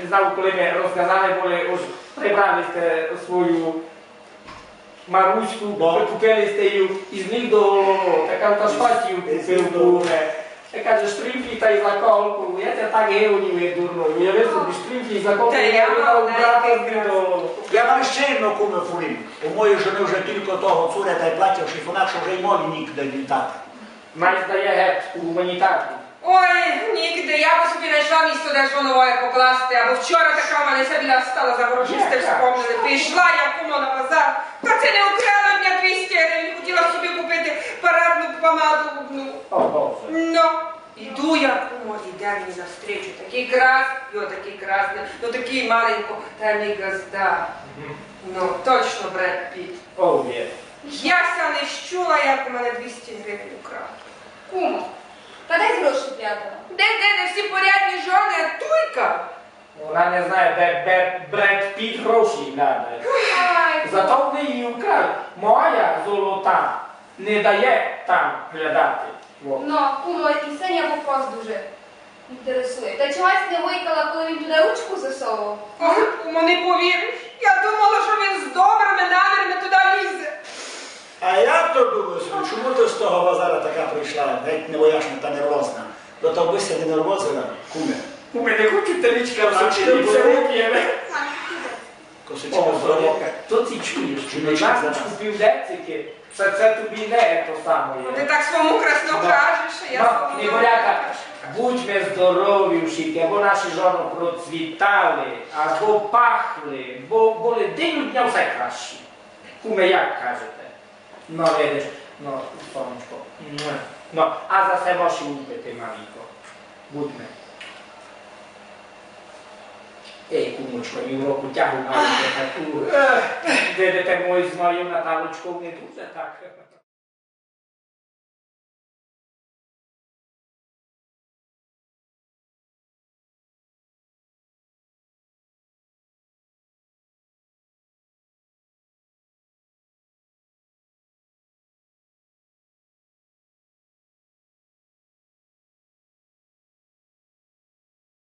не знав, коли ми розказали, були, ось прибрали сте свою Маруську, купили сте її із них до така та шпацію купив буре. Я каже, штрімфліта і заколку, я тебе так геонів дурно, я вису, штрімфлі і заколку, я видав брата до... Я вам ще одну куме фурим. У моєї жони вже тільки того цуря та й плаття в шифонах, що вже й мові нікуди літати. Май здає геть у гуманітарку. Ой, нігде, я би собі знайшла місто, де ж воно має покласти, або вчора така в мене біля стала за гроші, сте вспомнили. Пішла я кумо на базар, та це не украла дня 200 гривень, хотіла собі купити парадну помаду одну. О, Боже. Ну, іду я, кумо, іде мені навстрічу, такий крас, такий красний, ну такий маленько, та мій газда. Ну, точно Бред Піт. О, є. Яся не щула, як у мене 200 гривень украв. Кумо, та дай гроші прятала. Де всі порядні жони, а туйка? Вона не знає, де Бред Піт гроші наде. Ай, Зато в неї украй. Моя золота не дає там глядати. Во. ну, кумо, і Сеня Попас дуже інтересує. Та чогось не викала, коли він туди ручку засовував? Ой, кумо, не повіриш. Я думала, що він з добрими намірами туди лізе. А я то думаю, собі, чому ти з того базара така прийшла, геть невояшна та нервозна? До того би не нервозила, куме. У мене хочуть теличка А всі чи все ви? руки. Косичка О, здоров'я. Зорока, то ти чуєш, Чи що не нас чуєш? купив децики, це тобі не то саме. Ти так своєму красно кажеш, а я своєму не Неволяка, кажу. будьме здорові, або наші жони процвітали, або пахли, бо були день дня все краще. Куме, як кажете? Ну, видиш, ну, сонечко. Ну, а за себе можеш упити, маміко. Будьме. Ей, кумочко, і в року тягу маєте таку. Видите, мою з моєю Наталочкою не дуже так.